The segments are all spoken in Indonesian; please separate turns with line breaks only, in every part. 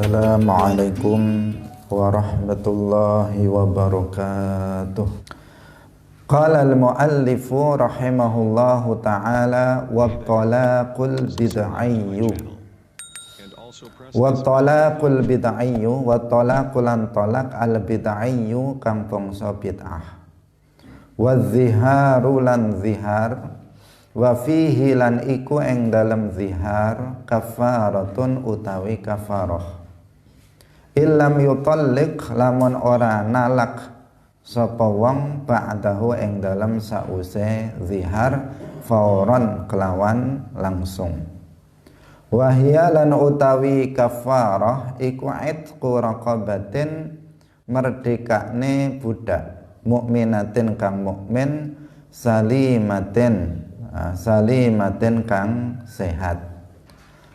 Assalamualaikum warahmatullahi wabarakatuh. Qala al-muallifu rahimahullahu ta'ala wa talaqul bid'ayyu wa talaqul bid'ayyu wa talaqulan talaq al-bid'ayyu kang bangsa bid'ah wa ziharu lan zihar wa fihi lan iku ing dalem zihar kafaratun utawi kafarah illam yutalliq lamun ora nalak sapa wong ba'dahu ing dalem sause zihar fauron kelawan langsung wa hiya lan utawi kafarah iku itqu raqabatin merdekane budak mukminatin kang mukmin salimatin kang sehat.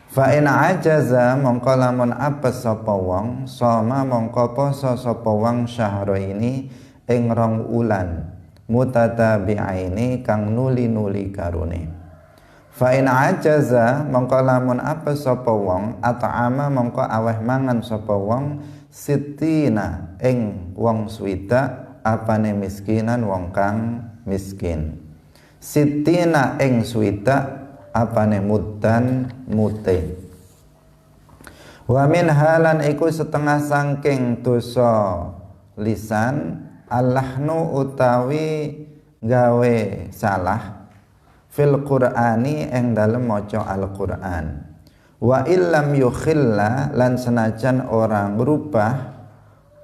Fa in ajaza mongko lamun apes sapa wong sama mongko poso sapa wong syahra ini ing rong ulan mutatabi'aini kang nuli-nuli karone. Fa in ajaza mongko lamun apes sapa wong at'ama mongko aweh mangan sapa wong sitina ing wong swida apane miskinan wong kang miskin. Sitina ing swida apane muddan mute. Wa min halan iku setengah sangking dosa lisan allahnu utawi gawe salah fil qur'ani ing dalem maca Al-Qur'an. Wa illam yukhilla lan senajan orang ngrubah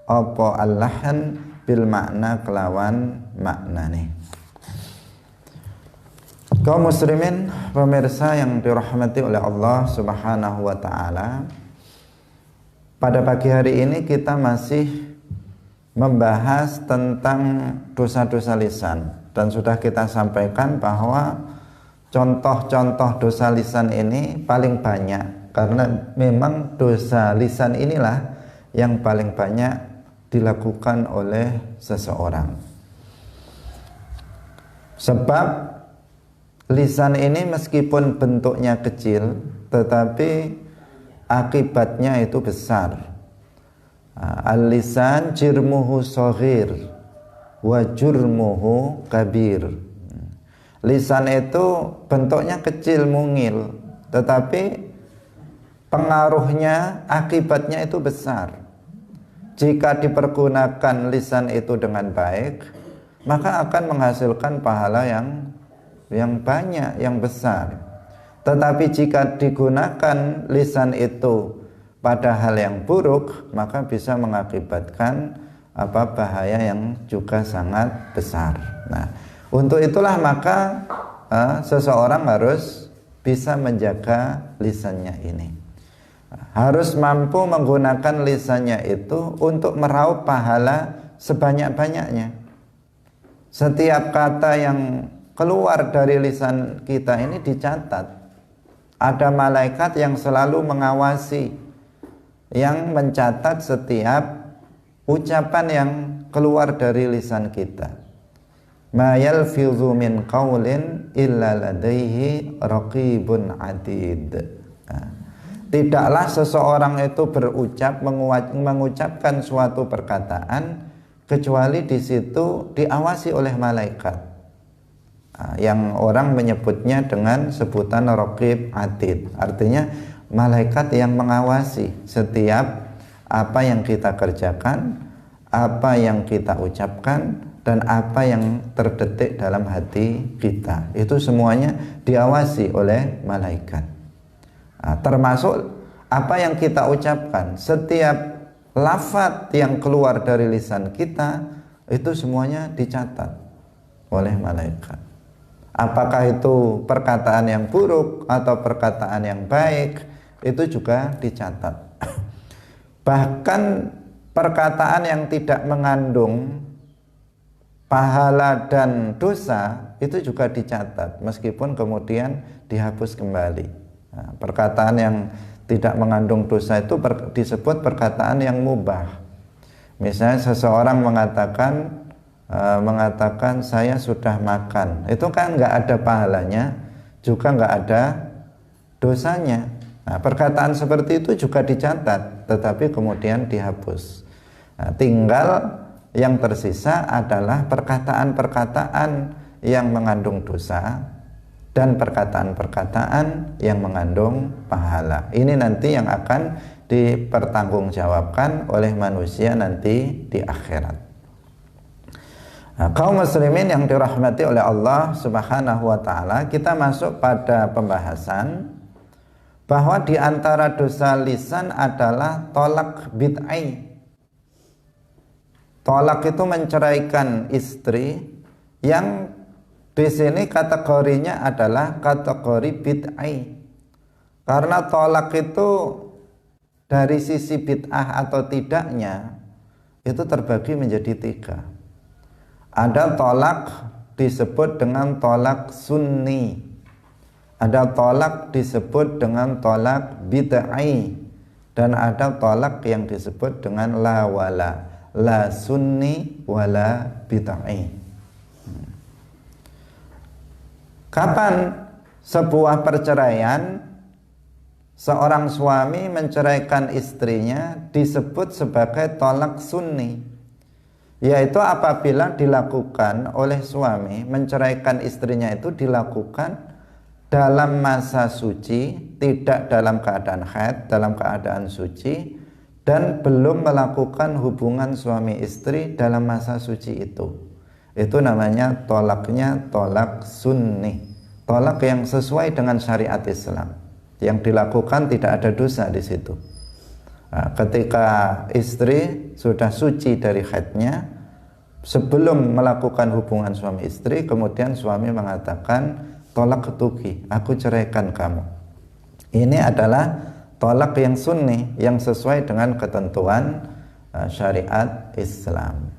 apa allahan bil makna kelawan maknane. Kaum muslimin pemirsa yang dirahmati oleh Allah Subhanahu wa taala, pada pagi hari ini kita masih membahas tentang dosa-dosa lisan dan sudah kita sampaikan bahwa contoh-contoh dosa lisan ini paling banyak karena memang dosa lisan inilah yang paling banyak dilakukan oleh seseorang. Sebab lisan ini meskipun bentuknya kecil tetapi akibatnya itu besar. Al-lisan jirmuhu shaghir wa jurmuhu kabir. Lisan itu bentuknya kecil mungil tetapi pengaruhnya akibatnya itu besar. Jika dipergunakan lisan itu dengan baik maka akan menghasilkan pahala yang banyak, yang besar. Tetapi jika digunakan lisan itu pada hal yang buruk, maka bisa mengakibatkan bahaya yang juga sangat besar. Nah, untuk itulah maka seseorang harus bisa menjaga lisannya ini. Harus mampu menggunakan lisannya itu untuk meraup pahala sebanyak-banyaknya. Setiap kata yang keluar dari lisan kita ini dicatat. Ada malaikat yang selalu mengawasi, yang mencatat setiap ucapan yang keluar dari lisan kita. Ma yalfidhu min qaulin illa ladaihi raqibun atid. Tidaklah seseorang itu berucap mengucapkan suatu perkataan kecuali di situ diawasi oleh malaikat. Yang orang menyebutnya dengan sebutan raqib atid, artinya malaikat yang mengawasi setiap apa yang kita kerjakan, apa yang kita ucapkan, dan apa yang terdetik dalam hati kita. Itu semuanya diawasi oleh malaikat. Termasuk apa yang kita ucapkan, setiap lafaz yang keluar dari lisan kita itu semuanya dicatat oleh malaikat. Apakah itu perkataan yang buruk atau perkataan yang baik, itu juga dicatat. Bahkan perkataan yang tidak mengandung pahala dan dosa itu juga dicatat, meskipun kemudian dihapus kembali. Perkataan yang tidak mengandung dosa itu disebut perkataan yang mubah. Misalnya seseorang mengatakan saya sudah makan, itu kan nggak ada pahalanya, juga nggak ada dosanya. Nah, perkataan seperti itu juga dicatat, tetapi kemudian dihapus. Nah, tinggal yang tersisa adalah perkataan-perkataan yang mengandung dosa dan perkataan-perkataan yang mengandung pahala. Ini nanti yang akan dipertanggungjawabkan oleh manusia nanti di akhirat. Nah, kaum muslimin yang dirahmati oleh Allah Subhanahu wa taala, kita masuk pada pembahasan bahwa di antara dosa lisan adalah tolak bid'ai. Tolak itu menceraikan istri, yang di sini kategorinya adalah kategori bid'ai. Karena tolak itu dari sisi bid'ah atau tidaknya itu terbagi menjadi 3. Ada tolak disebut dengan tolak sunni. Ada tolak disebut dengan tolak bid'ai. Dan ada tolak yang disebut dengan la wala, la sunni wala bid'ai. Kapan sebuah perceraian, seorang suami menceraikan istrinya disebut sebagai tolak sunni, yaitu apabila dilakukan oleh suami, menceraikan istrinya itu dilakukan dalam masa suci, tidak dalam keadaan haid, dalam keadaan suci, dan belum melakukan hubungan suami istri dalam masa suci itu. Itu namanya tolaknya tolak sunni, tolak yang sesuai dengan syariat Islam, yang dilakukan tidak ada dosa di situ. Nah, ketika istri sudah suci dari haidnya, sebelum melakukan hubungan suami istri, kemudian suami mengatakan tolak ketuki, aku ceraikan kamu. Ini adalah tolak yang sunni, yang sesuai dengan ketentuan syariat Islam.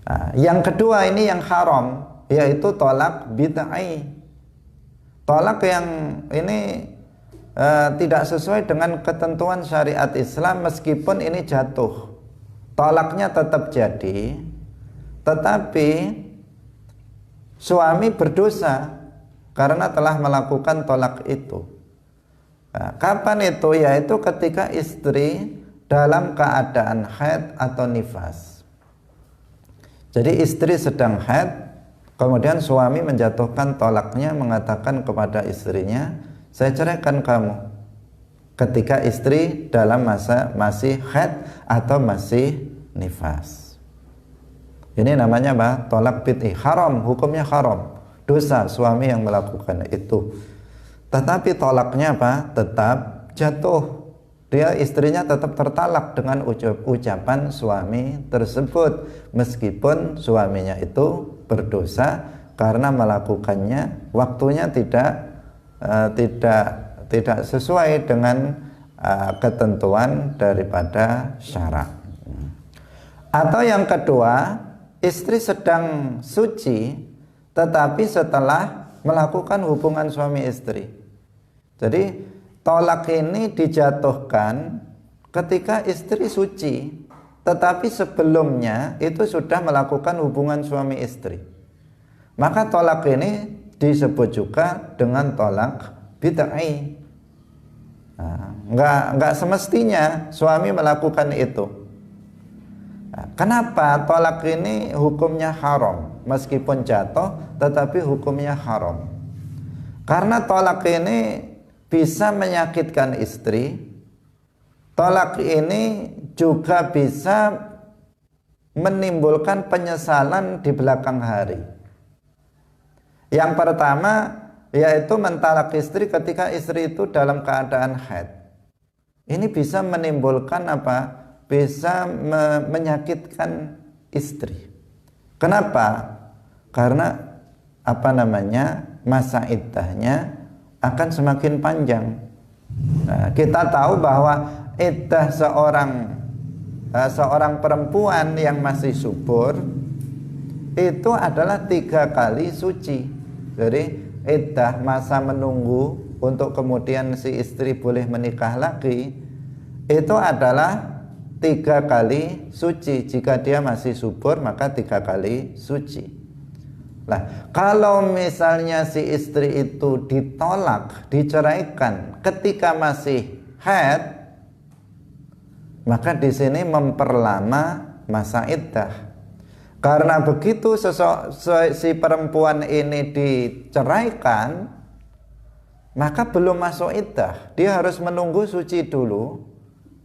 Nah, yang kedua ini yang haram, yaitu tolak bid'ai. Tolak yang ini tidak sesuai dengan ketentuan syariat Islam, meskipun ini jatuh, tolaknya tetap jadi, tetapi suami berdosa karena telah melakukan tolak itu. Nah, kapan itu? Yaitu ketika istri dalam keadaan haid atau nifas. Jadi istri sedang haid, kemudian suami menjatuhkan tolaknya, mengatakan kepada istrinya, saya ceraikan kamu. Ketika istri dalam masa masih haid atau masih nifas. Ini namanya apa? Tolak bid'i, haram, hukumnya haram, dosa suami yang melakukan itu. Tetapi tolaknya apa? Tetap jatuh. Dia istrinya tetap tertalak dengan ucapan suami tersebut, meskipun suaminya itu berdosa karena melakukannya waktunya tidak sesuai dengan ketentuan daripada syarak. Atau yang kedua, istri sedang suci tetapi setelah melakukan hubungan suami istri. Jadi tolak ini dijatuhkan ketika istri suci, tetapi sebelumnya itu sudah melakukan hubungan suami istri. Maka tolak ini disebut juga dengan tolak bid'ai. Nah, enggak semestinya suami melakukan itu. Nah, kenapa tolak ini hukumnya haram? Meskipun jatuh, tetapi hukumnya haram. Karena tolak ini bisa menyakitkan istri. Tolak ini juga bisa menimbulkan penyesalan di belakang hari. Yang pertama yaitu mentalak istri ketika istri itu dalam keadaan haid. Ini bisa menimbulkan apa? Bisa menyakitkan istri. Kenapa? Karena masa iddahnya akan semakin panjang. Nah, kita tahu bahwa iddah seorang perempuan yang masih subur itu adalah 3 kali suci. Jadi iddah, masa menunggu untuk kemudian si istri boleh menikah lagi, itu adalah 3 kali suci. Jika dia masih subur maka 3 kali suci. Nah, kalau misalnya si istri itu ditolak, diceraikan ketika masih haid, maka di sini memperlama masa iddah. Karena begitu si perempuan ini diceraikan, maka belum masuk iddah. Dia harus menunggu suci dulu.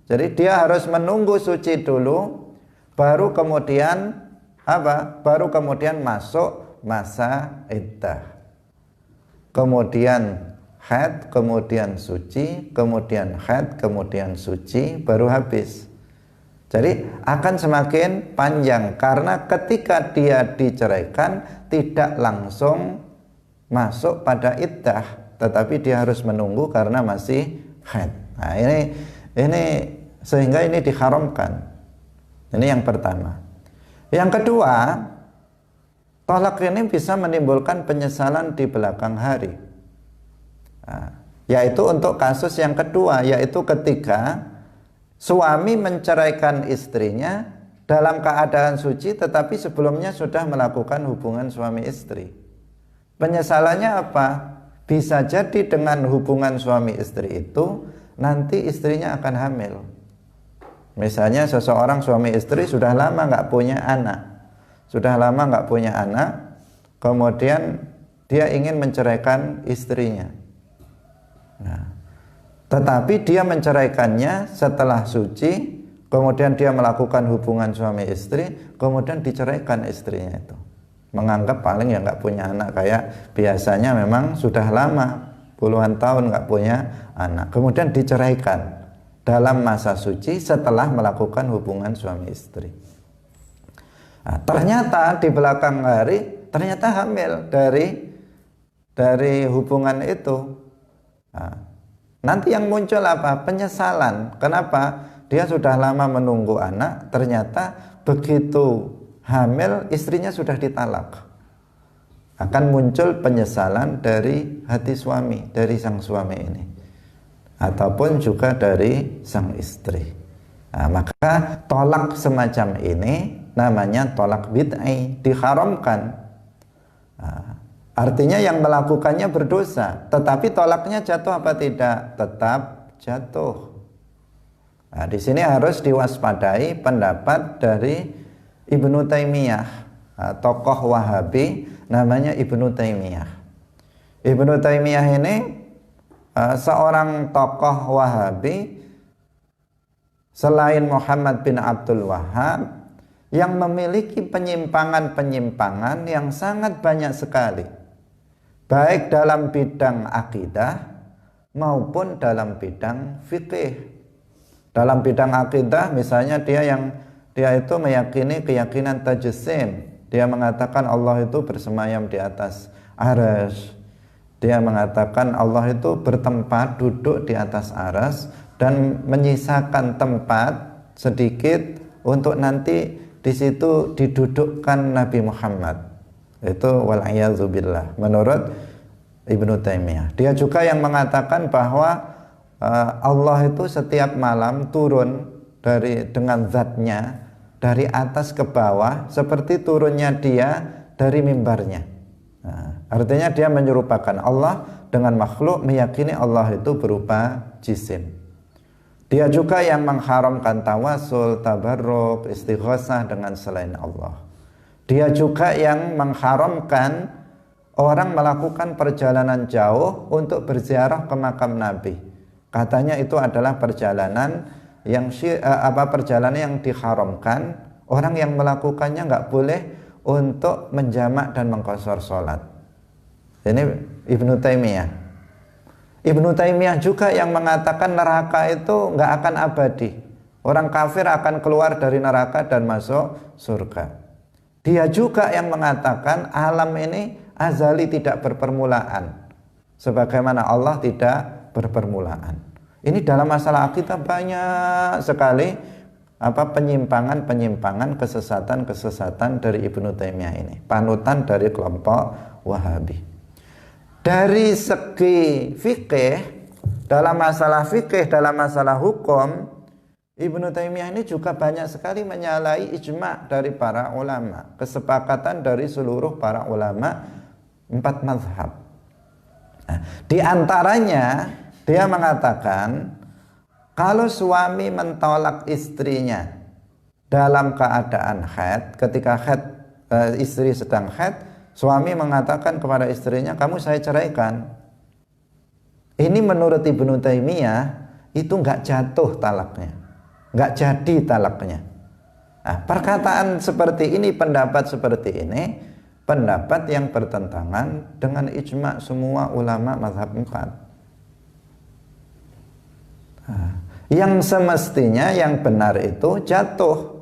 Jadi dia harus menunggu suci dulu, baru kemudian apa? Baru kemudian masuk masa iddah. Kemudian haid, kemudian suci, kemudian haid, kemudian suci, baru habis. Jadi akan semakin panjang karena ketika dia diceraikan tidak langsung masuk pada iddah, tetapi dia harus menunggu karena masih haid. Nah, ini sehingga ini diharamkan. Ini yang pertama. Yang kedua, tolak ini bisa menimbulkan penyesalan di belakang hari. Nah, yaitu untuk kasus yang kedua, yaitu ketika suami menceraikan istrinya dalam keadaan suci tetapi sebelumnya sudah melakukan hubungan suami istri. Penyesalannya apa? Bisa jadi dengan hubungan suami istri itu nanti istrinya akan hamil. Misalnya seseorang suami istri sudah lama nggak punya anak, kemudian dia ingin menceraikan istrinya. Nah, tetapi dia menceraikannya setelah suci, kemudian dia melakukan hubungan suami istri, kemudian diceraikan istrinya itu. Menganggap paling ya nggak punya anak, kayak biasanya memang sudah lama, puluhan tahun nggak punya anak. Kemudian diceraikan dalam masa suci setelah melakukan hubungan suami istri. Nah, ternyata di belakang hari, ternyata hamil dari hubungan itu. Nah, nanti yang muncul apa? Penyesalan. Kenapa? Dia sudah lama menunggu anak, ternyata begitu hamil istrinya sudah ditalak. Akan muncul penyesalan dari hati suami, dari sang suami ini, ataupun juga dari sang istri. Nah, maka tolak semacam ini namanya tolak bid'ah, diharamkan. Nah, artinya yang melakukannya berdosa, tetapi tolaknya jatuh apa tidak? Tetap jatuh. Nah, di sini harus diwaspadai pendapat dari Ibnu Taimiyah, tokoh Wahabi namanya Ibnu Taimiyah. Ibnu Taimiyah ini seorang tokoh Wahabi selain Muhammad bin Abdul Wahhab yang memiliki penyimpangan-penyimpangan yang sangat banyak sekali, baik dalam bidang akidah maupun dalam bidang fikih. Dalam bidang akidah misalnya dia itu meyakini keyakinan tajsim. Dia mengatakan Allah itu bersemayam di atas arsy. Dia mengatakan Allah itu bertempat duduk di atas arsy dan menyisakan tempat sedikit untuk nanti di situ didudukkan Nabi Muhammad. Itu wal'iyadzubillah menurut Ibnu Taimiyah. Dia juga yang mengatakan bahwa Allah itu setiap malam turun dengan zatnya dari atas ke bawah seperti turunnya dia dari mimbarnya. Nah, artinya dia menyerupakan Allah dengan makhluk, meyakini Allah itu berupa jisim. Dia juga yang mengharamkan tawasul, tabarruk, istighosah dengan selain Allah. Dia juga yang mengharamkan orang melakukan perjalanan jauh untuk berziarah ke makam Nabi. Katanya itu adalah perjalanan yang diharamkan. Orang yang melakukannya nggak boleh untuk menjamak dan mengqashar sholat. Ini Ibnu Taimiyah. Ibnu Taimiyah juga yang mengatakan neraka itu nggak akan abadi. Orang kafir akan keluar dari neraka dan masuk surga. Dia juga yang mengatakan alam ini azali, tidak berpermulaan, sebagaimana Allah tidak berpermulaan. Ini dalam masalah akidah banyak sekali penyimpangan-penyimpangan, kesesatan-kesesatan dari Ibnu Taimiyah ini, panutan dari kelompok Wahabi. Dari segi fikih, dalam masalah fikih, dalam masalah hukum, Ibnu Taimiyah ini juga banyak sekali menyalahi ijma' dari para ulama, kesepakatan dari seluruh para ulama 4 mazhab. Nah, di antaranya dia mengatakan kalau suami mentolak istrinya dalam keadaan haid, ketika haid, istri sedang haid, suami mengatakan kepada istrinya, kamu saya ceraikan. Ini menurut Ibnu Taimiyah itu nggak jatuh talaknya, nggak jadi talaknya. Nah, perkataan seperti ini, pendapat seperti ini, pendapat yang bertentangan dengan ijma' semua ulama mazhab 4. Nah, yang semestinya yang benar itu jatuh.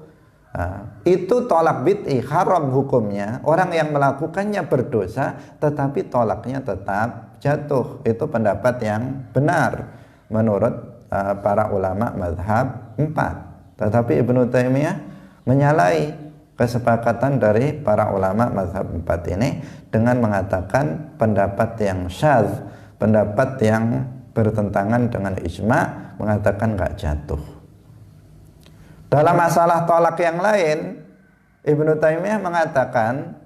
Nah, itu tolak bid'i, haram hukumnya. Orang yang melakukannya berdosa, tetapi tolaknya tetap jatuh. Itu pendapat yang benar menurut para ulama mazhab 4. Tetapi Ibnu Taimiyah menyalahi kesepakatan dari para ulama mazhab 4 ini dengan mengatakan pendapat yang syadz, pendapat yang bertentangan dengan ijma', mengatakan nggak jatuh. Dalam masalah tolak yang lain, Ibnu Taimiyah mengatakan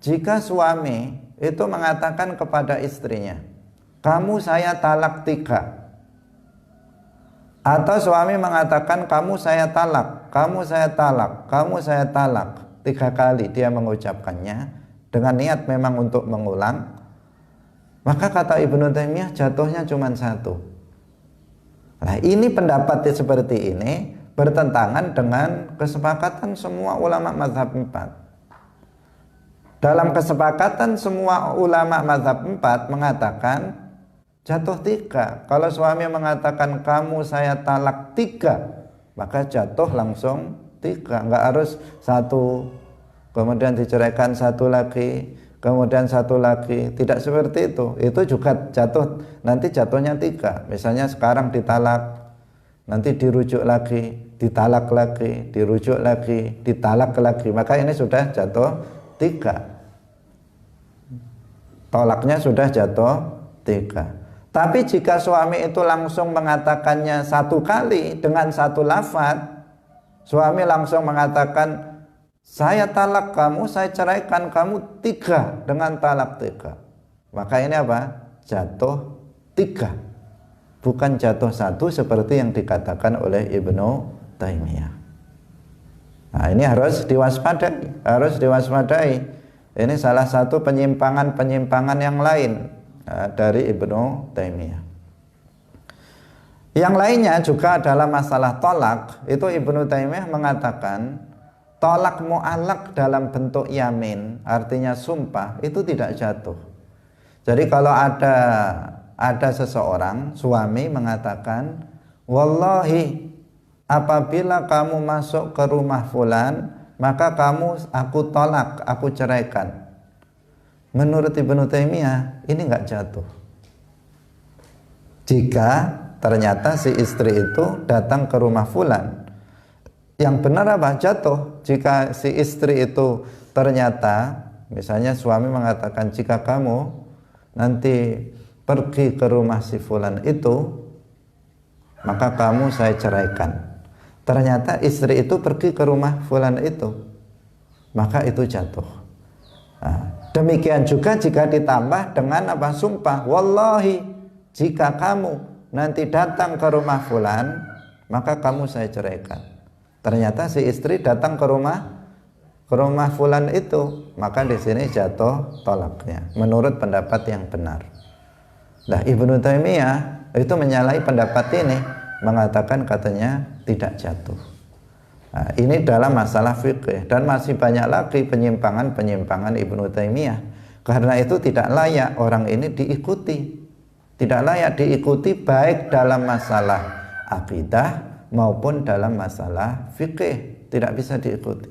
jika suami itu mengatakan kepada istrinya, kamu saya talak 3, atau suami mengatakan kamu saya talak, kamu saya talak, kamu saya talak 3 kali dia mengucapkannya dengan niat memang untuk mengulang, maka kata Ibnu Taimiyah jatuhnya cuma 1. Nah, ini pendapat seperti ini bertentangan dengan kesepakatan semua ulama mazhab 4. Dalam kesepakatan semua ulama mazhab 4 mengatakan jatuh 3. Kalau suami mengatakan kamu saya talak 3, maka jatuh langsung 3. Enggak harus 1 kemudian diceraikan 1 lagi, kemudian 1 lagi. Tidak seperti itu. Itu juga jatuh, nanti jatuhnya 3. Misalnya sekarang ditalak, nanti dirujuk lagi, ditalak lagi, dirujuk lagi, ditalak lagi, maka ini sudah jatuh 3. Tolaknya sudah jatuh 3. Tapi jika suami itu langsung mengatakannya 1 kali dengan 1 lafaz, suami langsung mengatakan saya talak kamu, saya ceraikan kamu 3 dengan talak 3, maka ini apa? Jatuh 3, bukan jatuh 1 seperti yang dikatakan oleh Ibnu Taimiyah. Nah, ini harus diwaspadai, harus diwaspadai. Ini salah satu penyimpangan-penyimpangan yang lain dari Ibnu Taimiyah. Yang lainnya juga adalah masalah tolak. Itu Ibnu Taimiyah mengatakan tolak mu'allaq dalam bentuk yamin, artinya sumpah, itu tidak jatuh. Jadi kalau ada seseorang, suami mengatakan, wallahi apabila kamu masuk ke rumah fulan, maka aku tolak, aku ceraikan. Menurut Ibnu Taimiyah ini enggak jatuh. Jika ternyata si istri itu datang ke rumah fulan, yang benar apa? Jatuh. Jika si istri itu ternyata, misalnya suami mengatakan, jika kamu nanti pergi ke rumah si fulan itu, maka kamu saya ceraikan. Ternyata istri itu pergi ke rumah fulan itu, maka itu jatuh. Nah, demikian juga jika ditambah dengan apa? Sumpah, wallahi jika kamu nanti datang ke rumah fulan, maka kamu saya ceraikan. Ternyata si istri datang ke rumah fulan itu, maka di sini jatuh tolaknya menurut pendapat yang benar. Nah, Ibnu Taimiyah itu menyalahi pendapat ini, mengatakan katanya tidak jatuh. Nah, ini dalam masalah fikih, dan masih banyak lagi penyimpangan-penyimpangan Ibnu Taimiyah. Karena itu tidak layak orang ini diikuti. Tidak layak diikuti baik dalam masalah akidah maupun dalam masalah fikih, tidak bisa diikuti.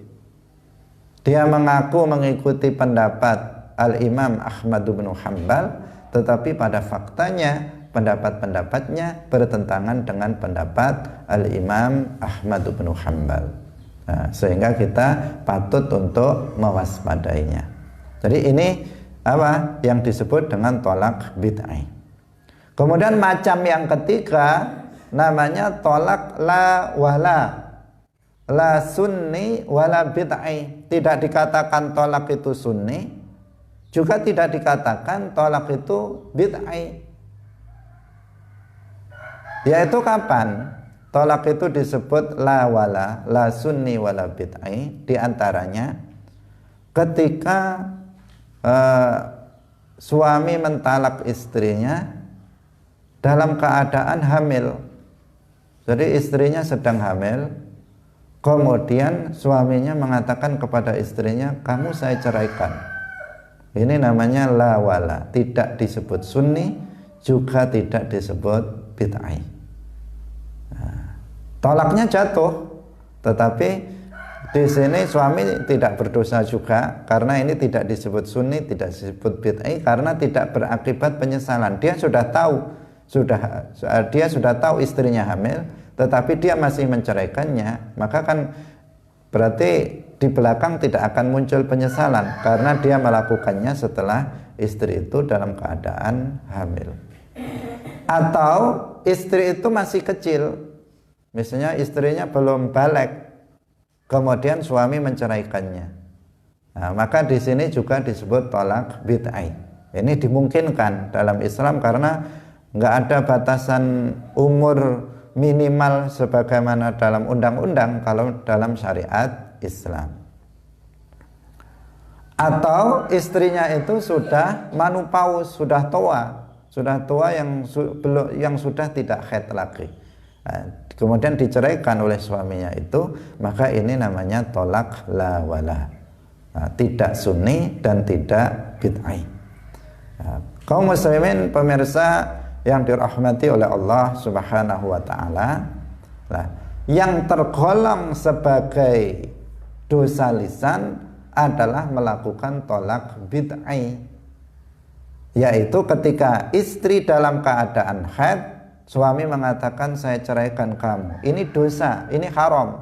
Dia mengaku mengikuti pendapat Al-Imam Ahmad bin Hanbal, tetapi pada faktanya pendapat-pendapatnya bertentangan dengan pendapat Al-Imam Ahmad bin Hanbal. Nah, sehingga kita patut untuk mewaspadainya. Jadi ini apa yang disebut dengan tolak bid'ah. Kemudian macam yang ketiga namanya tolak la wala, la sunni wala bid'ai. Tidak dikatakan tolak itu sunni, juga tidak dikatakan tolak itu bid'ai. Yaitu kapan tolak itu disebut la wala, la sunni wala bid'ai? Di antaranya ketika suami mentalak istrinya dalam keadaan hamil. Jadi istrinya sedang hamil, kemudian suaminya mengatakan kepada istrinya, kamu saya ceraikan. Ini namanya la wala, tidak disebut sunni, juga tidak disebut bid'ai. Tolaknya jatuh, tetapi di sini suami tidak berdosa juga, karena ini tidak disebut sunni, tidak disebut bid'ai, karena tidak berakibat penyesalan. Dia sudah tahu istrinya hamil, tetapi dia masih menceraikannya, maka kan berarti di belakang tidak akan muncul penyesalan, karena dia melakukannya setelah istri itu dalam keadaan hamil. Atau istri itu masih kecil, misalnya istrinya belum balik, kemudian suami menceraikannya. Nah, maka di sini juga disebut tolak bid'ai. Ini dimungkinkan dalam Islam karena nggak ada batasan umur minimal sebagaimana dalam undang-undang kalau dalam syariat Islam. Atau istrinya itu sudah manupaus, sudah tua yang sudah tidak haid lagi. Nah, kemudian diceraikan oleh suaminya itu, maka ini namanya tolak la wala. Nah, tidak sunni dan tidak bid'ai. Nah, kaum muslimin pemirsa yang dirahmati oleh Allah Subhanahu wa taala, nah, yang tergolong sebagai dosa lisan adalah melakukan tolak bid'ai, yaitu ketika istri dalam keadaan haid, suami mengatakan saya ceraikan kamu. Ini dosa, ini haram,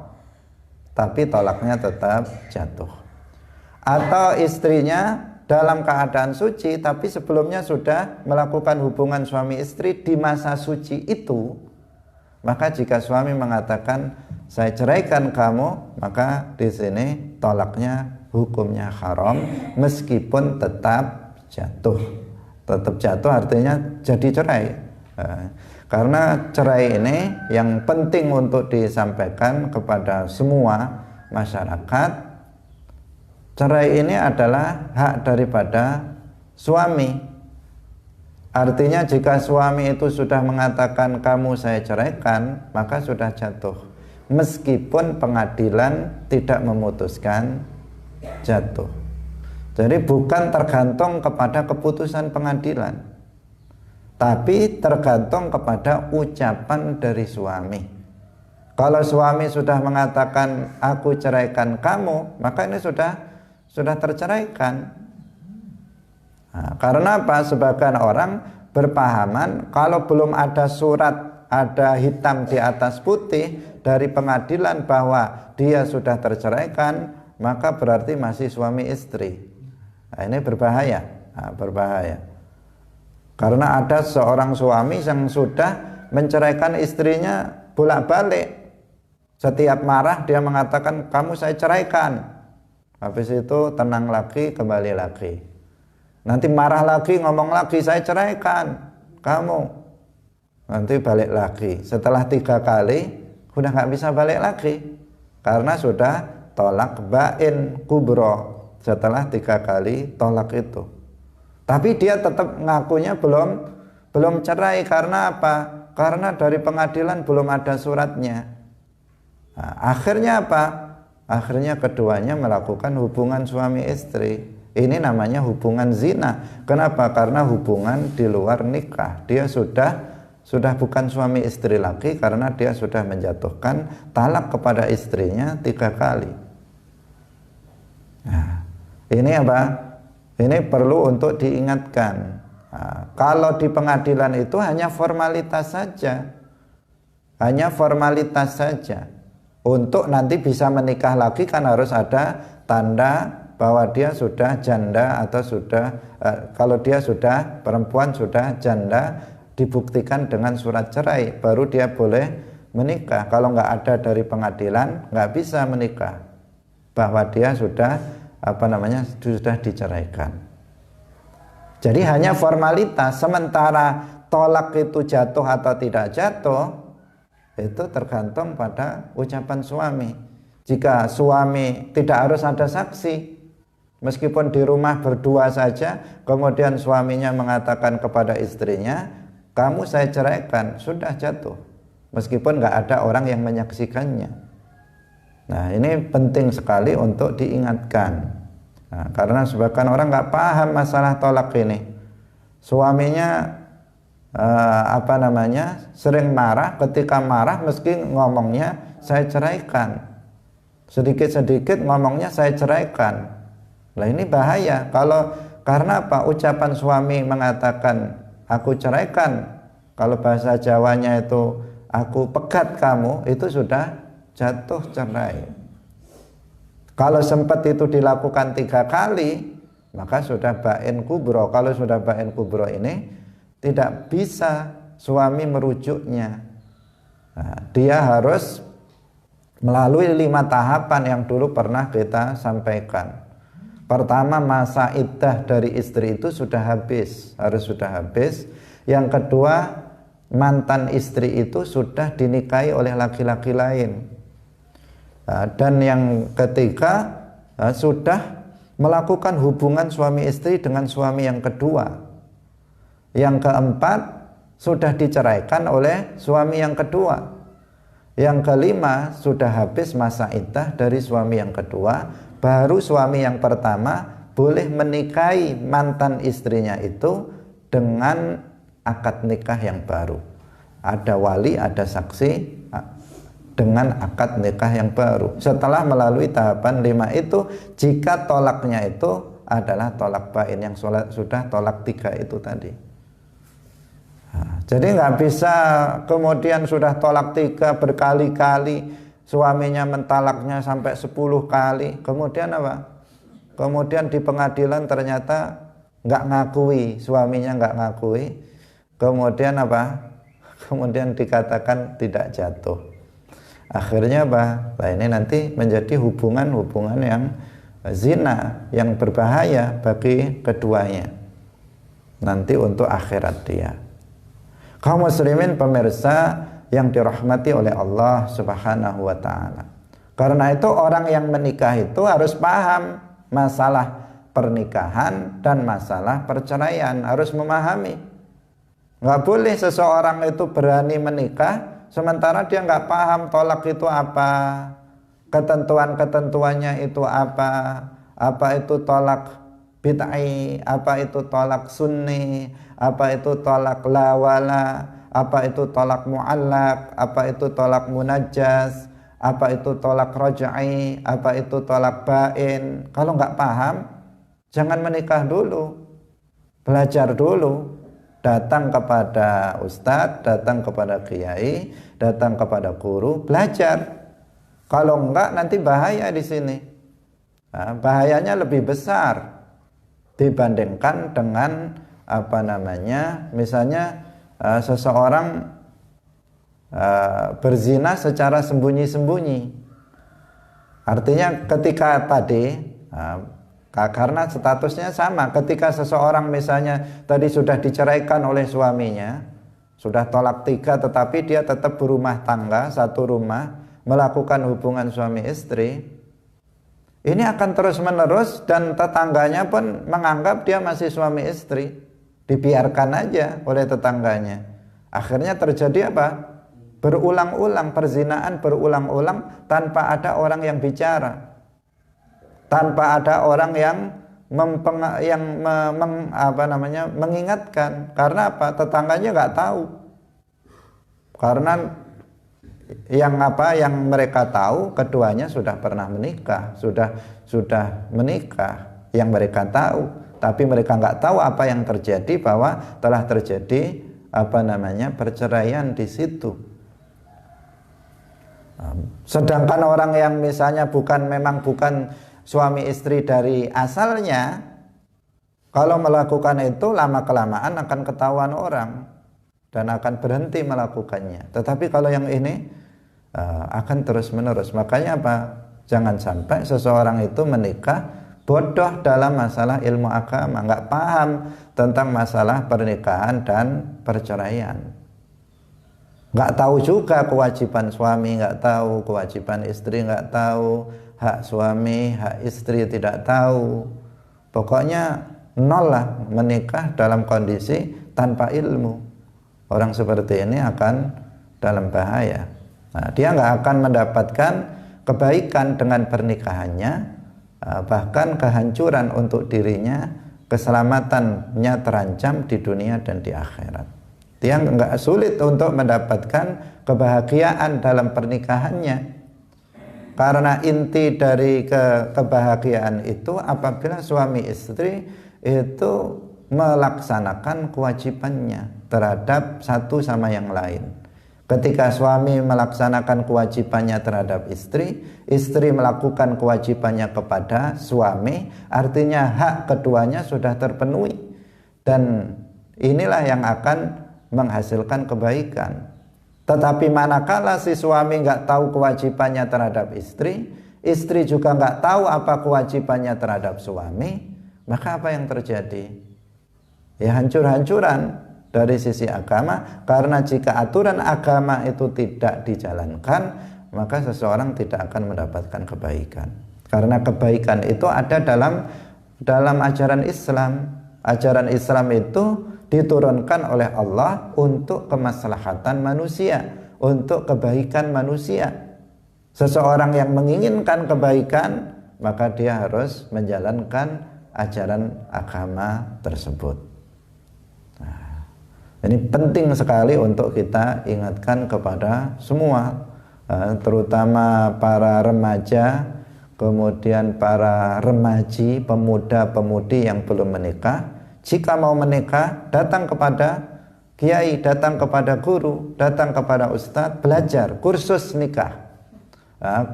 tapi tolaknya tetap jatuh. Atau istrinya dalam keadaan suci, tapi sebelumnya sudah melakukan hubungan suami istri di masa suci itu, maka jika suami mengatakan saya ceraikan kamu, maka di sini tolaknya hukumnya haram, meskipun tetap jatuh. Tetap jatuh artinya jadi cerai. Karena cerai ini yang penting untuk disampaikan kepada semua masyarakat. Cerai ini adalah hak daripada suami. Artinya jika suami itu sudah mengatakan kamu saya ceraikan, maka sudah jatuh, meskipun pengadilan tidak memutuskan jatuh. Jadi bukan tergantung kepada keputusan pengadilan, tapi tergantung kepada ucapan dari suami. Kalau suami sudah mengatakan aku ceraikan kamu, maka ini sudah terceraikan. Nah, karena apa? Sebagian orang berpahaman kalau belum ada surat, ada hitam di atas putih dari pengadilan bahwa dia sudah terceraikan, maka berarti masih suami istri. Nah, ini berbahaya. Berbahaya. Karena ada seorang suami yang sudah menceraikan istrinya bolak-balik. Setiap marah dia mengatakan kamu saya ceraikan. Habis itu tenang lagi, kembali lagi. Nanti marah lagi, ngomong lagi, saya ceraikan kamu. Nanti balik lagi. Setelah 3 kali, udah gak bisa balik lagi, karena sudah tolak bain kubro. Setelah 3 kali tolak itu, tapi dia tetap ngakunya belum cerai. Karena apa? Karena dari pengadilan belum ada suratnya. Nah, akhirnya apa? Akhirnya keduanya melakukan hubungan suami istri. Ini namanya hubungan zina. Kenapa? Karena hubungan di luar nikah. Dia sudah bukan suami istri lagi, karena dia sudah menjatuhkan talak kepada istrinya 3 kali. Nah, ini apa? Ini perlu untuk diingatkan. Nah, kalau di pengadilan itu hanya formalitas saja. Hanya formalitas saja. Untuk nanti bisa menikah lagi kan harus ada tanda bahwa dia sudah janda atau sudah kalau dia sudah perempuan sudah janda, dibuktikan dengan surat cerai, baru dia boleh menikah. Kalau nggak ada dari pengadilan, nggak bisa menikah, bahwa dia sudah sudah diceraikan. Jadi hanya formalitas, sementara tolak itu jatuh atau tidak jatuh itu tergantung pada ucapan suami. Jika suami tidak harus ada saksi, meskipun di rumah berdua saja, kemudian suaminya mengatakan kepada istrinya, kamu saya ceraikan, sudah jatuh, meskipun nggak ada orang yang menyaksikannya. Nah, ini penting sekali untuk diingatkan. Nah, karena sebagian orang nggak paham masalah tolak ini. Suaminya sering marah, ketika marah meski ngomongnya saya ceraikan, sedikit-sedikit ngomongnya saya ceraikan. Nah, ini bahaya. Karena apa? Ucapan suami mengatakan aku ceraikan, kalau bahasa Jawanya itu aku pegat kamu, itu sudah jatuh cerai. Kalau sempat itu dilakukan 3 kali, maka sudah bain kubro. Kalau sudah bain kubro ini tidak bisa suami merujuknya. Nah, dia harus melalui 5 tahapan yang dulu pernah kita sampaikan. Pertama, masa iddah dari istri itu sudah habis, harus sudah habis. Yang kedua, mantan istri itu sudah dinikahi oleh laki-laki lain. Dan yang ketiga, sudah melakukan hubungan suami istri dengan suami yang kedua. Yang keempat, sudah diceraikan oleh suami yang kedua. Yang kelima, sudah habis masa iddah dari suami yang kedua, baru suami yang pertama boleh menikahi mantan istrinya itu dengan akad nikah yang baru. Ada wali, ada saksi, dengan akad nikah yang baru. Setelah melalui tahapan 5 itu, jika tolaknya itu adalah tolak bain, yang sudah tolak 3 itu tadi. Nah, jadi nggak bisa kemudian sudah tolak 3 berkali-kali, suaminya mentalaknya sampai 10 kali, kemudian apa? Kemudian di pengadilan ternyata nggak ngakui, suaminya nggak ngakui, kemudian apa? Kemudian dikatakan tidak jatuh. Akhirnya apa? Nah, ini nanti menjadi hubungan-hubungan yang zina, yang berbahaya bagi keduanya nanti untuk akhirat dia. Kaum muslimin pemirsa yang dirahmati oleh Allah Subhanahu wa ta'ala. Karena itu orang yang menikah itu harus paham masalah pernikahan dan masalah perceraian, harus memahami. Nggak boleh seseorang itu berani menikah sementara dia nggak paham tolak itu apa, ketentuan-ketentuannya itu apa itu tolak bid'ai, apa itu tolak sunni, apa itu tolak lawala, apa itu tolak mu'allak, apa itu tolak munajjas, apa itu tolak raj'i, apa itu tolak bain. Kalau nggak paham, jangan menikah dulu, belajar dulu. Datang kepada ustadz, datang kepada kiai, datang kepada guru, belajar. Kalau enggak nanti bahaya di sini. Nah, bahayanya lebih besar dibandingkan dengan misalnya seseorang berzina secara sembunyi-sembunyi. Artinya ketika tadi karena statusnya sama, ketika seseorang misalnya tadi sudah diceraikan oleh suaminya, sudah tolak 3, tetapi dia tetap berumah tangga, satu rumah, melakukan hubungan suami istri, ini akan terus menerus dan tetangganya pun menganggap dia masih suami istri, dibiarkan aja oleh tetangganya. Akhirnya terjadi apa? Berulang-ulang, perzinaan berulang-ulang tanpa ada orang yang bicara, tanpa ada orang yang mengingatkan. Karena apa? Tetangganya nggak tahu. Karena yang mereka tahu keduanya sudah pernah menikah, sudah menikah, yang mereka tahu. Tapi mereka nggak tahu apa yang terjadi, bahwa telah terjadi perceraian di situ. Sedangkan orang yang misalnya memang bukan suami istri dari asalnya, kalau melakukan itu lama kelamaan akan ketahuan orang. dan akan berhenti melakukannya. Tetapi kalau yang ini akan terus menerus. Makanya apa? Jangan sampai seseorang itu menikah bodoh dalam masalah ilmu agama, nggak paham tentang masalah pernikahan dan perceraian, nggak tahu juga kewajiban suami, nggak tahu kewajiban istri, nggak tahu hak suami, hak istri tidak tahu. Pokoknya nol lah, menikah dalam kondisi tanpa ilmu. Orang seperti ini akan dalam bahaya. Nah, dia nggak akan mendapatkan kebaikan dengan pernikahannya, bahkan kehancuran untuk dirinya, keselamatannya terancam di dunia dan di akhirat. Dia nggak sulit untuk mendapatkan kebahagiaan dalam pernikahannya. Karena inti dari kebahagiaan itu apabila suami istri itu melaksanakan kewajibannya terhadap satu sama yang lain. Ketika suami melaksanakan kewajibannya terhadap istri, istri melakukan kewajibannya kepada suami, artinya hak keduanya sudah terpenuhi. Dan inilah yang akan menghasilkan kebaikan. Tetapi manakala si suami nggak tahu kewajibannya terhadap istri, istri juga nggak tahu apa kewajibannya terhadap suami, maka apa yang terjadi? Ya hancur-hancuran dari sisi agama, karena jika aturan agama itu tidak dijalankan, maka seseorang tidak akan mendapatkan kebaikan. Karena kebaikan itu ada dalam ajaran Islam. Ajaran Islam itu diturunkan oleh Allah untuk kemaslahatan manusia, untuk kebaikan manusia. Seseorang yang menginginkan kebaikan, maka dia harus menjalankan ajaran agama tersebut. Ini penting sekali untuk kita ingatkan kepada semua, terutama para remaja, kemudian para remaji, pemuda-pemudi yang belum menikah. Jika mau menikah, datang kepada kiai, datang kepada guru, datang kepada ustadz, belajar kursus nikah,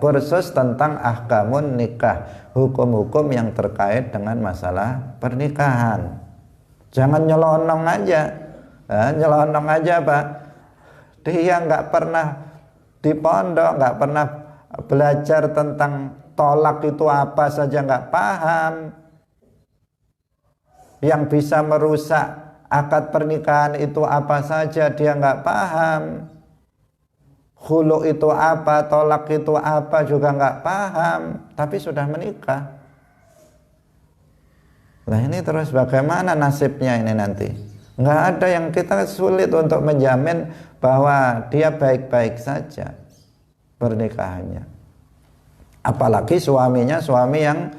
kursus tentang ahkamun nikah, hukum-hukum yang terkait dengan masalah pernikahan. Jangan nyelonong aja. Nyelonong aja Pak, dia nggak pernah di pondok, nggak pernah belajar tentang tolak itu apa saja nggak paham, yang bisa merusak akad pernikahan itu apa saja dia nggak paham, khulu itu apa, tolak itu apa juga nggak paham, tapi sudah menikah. Nah ini terus bagaimana nasibnya ini nanti? Nggak ada, yang kita sulit untuk menjamin bahwa dia baik-baik saja pernikahannya. Apalagi suaminya suami yang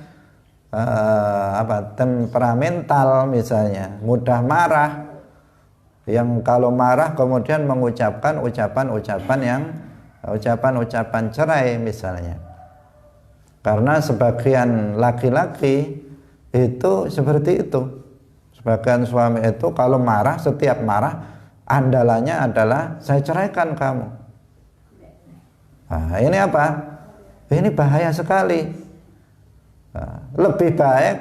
temperamental misalnya, mudah marah, yang kalau marah kemudian mengucapkan ucapan-ucapan cerai misalnya. Karena sebagian laki-laki itu seperti itu. Sebagian suami itu kalau marah, setiap marah andalannya adalah saya ceraikan kamu. Nah, ini apa? Ini bahaya sekali. Nah, lebih baik,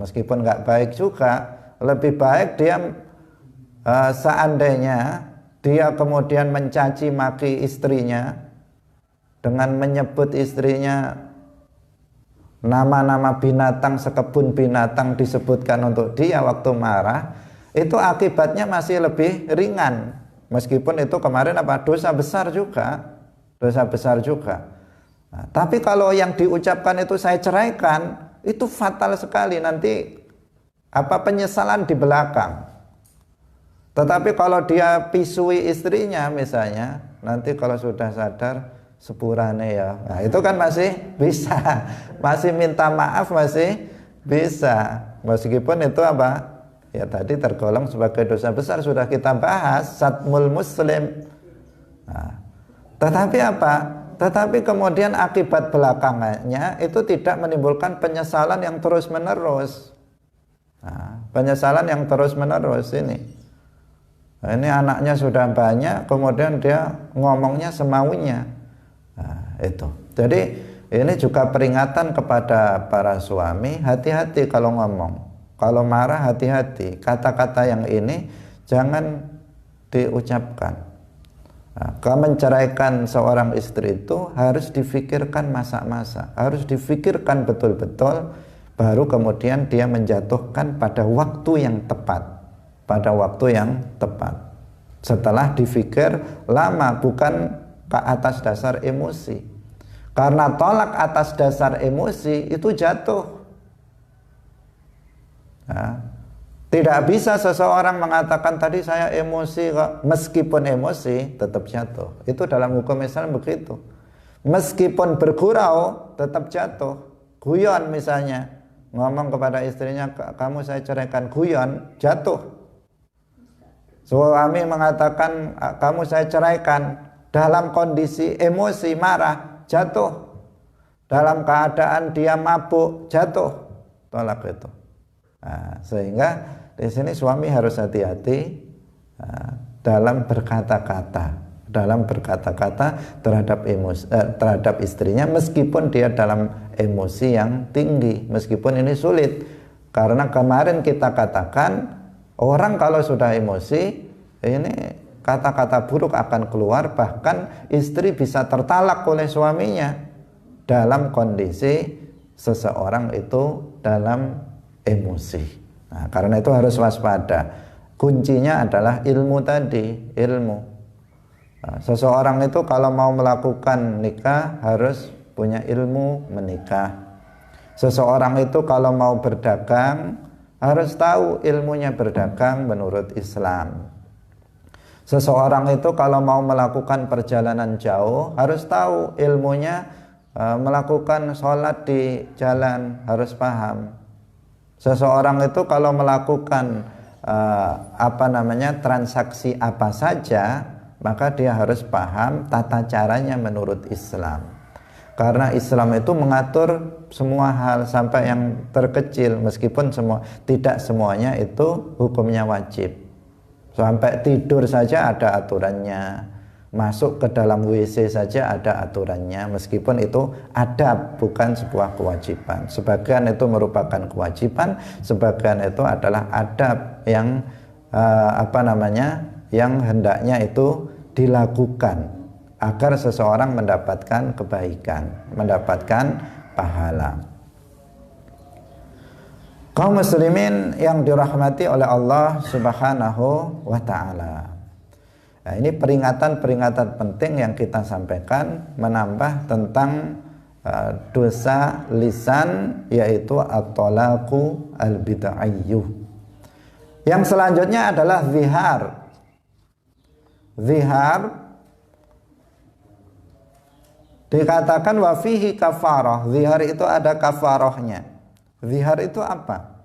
meskipun nggak baik juga, lebih baik dia seandainya dia kemudian mencaci maki istrinya dengan menyebut istrinya nama-nama binatang, sekebun binatang disebutkan untuk dia waktu marah, itu akibatnya masih lebih ringan, meskipun itu kemarin dosa besar juga. Nah, tapi kalau yang diucapkan itu saya ceraikan, itu fatal sekali, nanti penyesalan di belakang. Tetapi kalau dia pisui istrinya misalnya, nanti kalau sudah sadar sepurane ya, nah itu kan masih bisa, masih minta maaf, masih bisa, meskipun itu ya tadi tergolong sebagai dosa besar, sudah kita bahas, satmul muslim. Nah, tetapi kemudian akibat belakangannya itu tidak menimbulkan penyesalan yang terus menerus. Nah, penyesalan yang terus menerus ini anaknya sudah banyak, kemudian dia ngomongnya semaunya. Nah, itu. Jadi ini juga peringatan kepada para suami, hati-hati kalau ngomong. Kalau marah hati-hati. Kata-kata yang ini jangan diucapkan. Menceraikan seorang istri itu harus difikirkan masa-masa, harus difikirkan betul-betul, baru kemudian dia menjatuhkan pada waktu yang tepat, pada waktu yang tepat. Setelah difikir lama, bukan ke atas dasar emosi. Karena tolak atas dasar emosi itu jatuh. Tidak bisa seseorang mengatakan tadi saya emosi kok, meskipun emosi tetap jatuh. Itu dalam hukum Islam begitu. Meskipun bergurau tetap jatuh. Guyon misalnya, ngomong kepada istrinya, kamu saya ceraikan, guyon, jatuh. Suami mengatakan kamu saya ceraikan, dalam kondisi emosi marah, jatuh. Dalam keadaan dia mabuk, jatuh. Tolak itu. Sehingga di sini suami harus hati-hati dalam berkata-kata terhadap istrinya, meskipun dia dalam emosi yang tinggi, meskipun ini sulit. Karena kemarin kita katakan, orang kalau sudah emosi, ini kata-kata buruk akan keluar, bahkan istri bisa tertalak oleh suaminya dalam kondisi seseorang itu dalam emosi. Karena itu harus waspada. Kuncinya adalah ilmu tadi, ilmu. Seseorang itu kalau mau melakukan nikah harus punya ilmu menikah. Seseorang itu kalau mau berdagang harus tahu ilmunya berdagang menurut Islam. Seseorang itu kalau mau melakukan perjalanan jauh harus tahu ilmunya, melakukan sholat di jalan harus paham. Seseorang itu kalau melakukan transaksi apa saja, maka dia harus paham tata caranya menurut Islam. Karena Islam itu mengatur semua hal sampai yang terkecil, meskipun tidak semuanya itu hukumnya wajib. Sampai tidur saja ada aturannya, masuk ke dalam WC saja ada aturannya, meskipun itu adab, bukan sebuah kewajiban. Sebagian itu merupakan kewajiban, sebagian itu adalah adab yang yang hendaknya itu dilakukan agar seseorang mendapatkan kebaikan, mendapatkan pahala. Kaum muslimin yang dirahmati oleh Allah Subhanahu wa ta'ala. Nah, ini peringatan-peringatan penting yang kita sampaikan, menambah tentang dosa lisan, yaitu at-talaqu al-bid'iyyu. Yang selanjutnya adalah zihar. Zihar dikatakan wa fihi kafarah. Zihar itu ada kafarahnya. Zihar itu apa?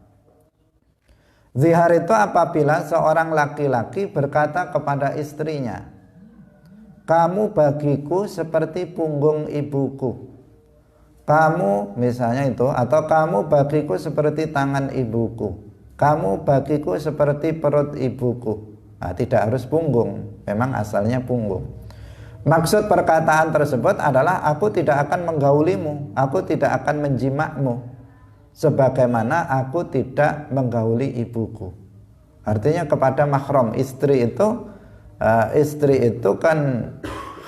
Zihar itu apabila seorang laki-laki berkata kepada istrinya, kamu bagiku seperti punggung ibuku. Kamu misalnya itu, atau kamu bagiku seperti tangan ibuku. Kamu bagiku seperti perut ibuku. Nah, tidak harus punggung, memang asalnya punggung. Maksud perkataan tersebut adalah aku tidak akan menggaulimu, aku tidak akan menjimakmu, sebagaimana aku tidak menggauli ibuku. Artinya kepada mahram istri itu kan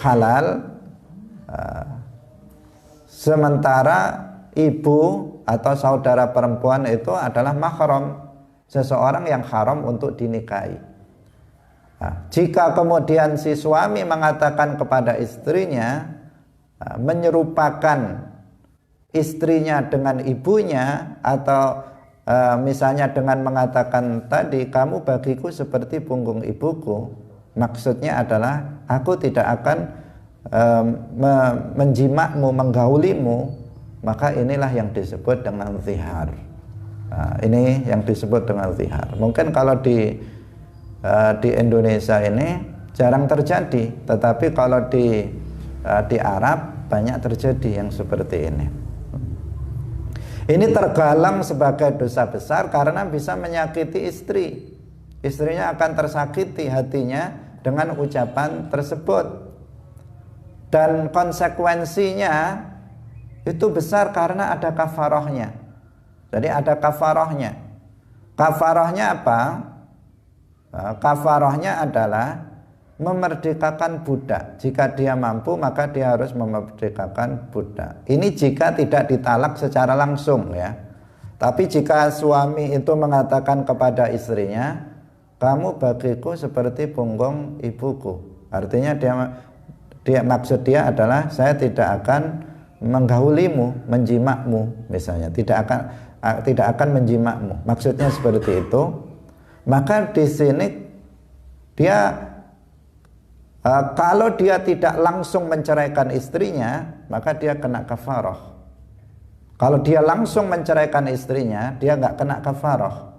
halal, sementara ibu atau saudara perempuan itu adalah mahram, seseorang yang haram untuk dinikahi. Jika kemudian si suami mengatakan kepada istrinya, menyerupakan istrinya dengan ibunya, atau misalnya dengan mengatakan tadi, kamu bagiku seperti punggung ibuku, maksudnya adalah aku tidak akan menjimakmu, menggaulimu, maka inilah yang disebut dengan zihar. Ini yang disebut dengan zihar. Mungkin kalau di Indonesia ini jarang terjadi, tetapi kalau di Arab banyak terjadi yang seperti ini. Ini tergalang sebagai dosa besar karena bisa menyakiti istri. Istrinya akan tersakiti hatinya dengan ucapan tersebut, dan konsekuensinya itu besar karena ada kafarahnya. Jadi ada kafarahnya. Kafarahnya apa? Kafarahnya adalah memerdekakan budak. Jika dia mampu maka dia harus memerdekakan budak. Ini jika tidak ditalak secara langsung ya. Tapi jika suami itu mengatakan kepada istrinya, kamu bagiku seperti punggung ibuku. Artinya dia maksud dia adalah saya tidak akan menggaulimu, menjimakmu misalnya, tidak akan menjimakmu. Maksudnya seperti itu. Maka di sini dia kalau dia tidak langsung menceraikan istrinya, maka dia kena kafarah. Kalau dia langsung menceraikan istrinya, dia nggak kena kafarah.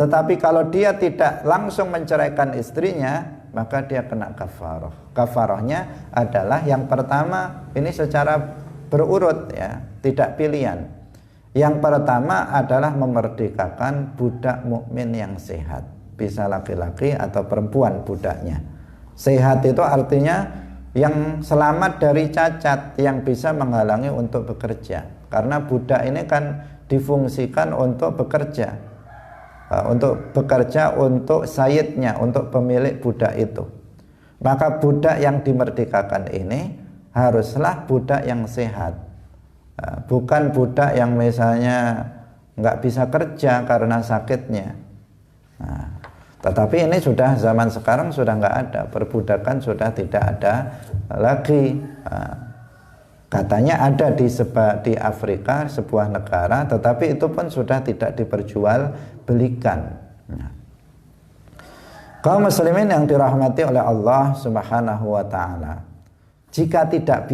Tetapi kalau dia tidak langsung menceraikan istrinya, maka dia kena kafarah. Kafarahnya adalah yang pertama, ini secara berurut ya, tidak pilihan. Yang pertama adalah memerdekakan budak mukmin yang sehat, bisa laki-laki atau perempuan budaknya. Sehat itu artinya yang selamat dari cacat, yang bisa menghalangi untuk bekerja. Karena budak ini kan difungsikan untuk bekerja, untuk sayyidnya, untuk pemilik budak itu. Maka budak yang dimerdekakan ini haruslah budak yang sehat, bukan budak yang misalnya nggak bisa kerja karena sakitnya. Tetapi ini sudah zaman sekarang sudah nggak ada, perbudakan sudah tidak ada lagi. Katanya ada di Afrika sebuah negara, tetapi itu pun sudah tidak diperjualbelikan. Kaum muslimin yang dirahmati oleh Allah Subhanahu wa taala, jika tidak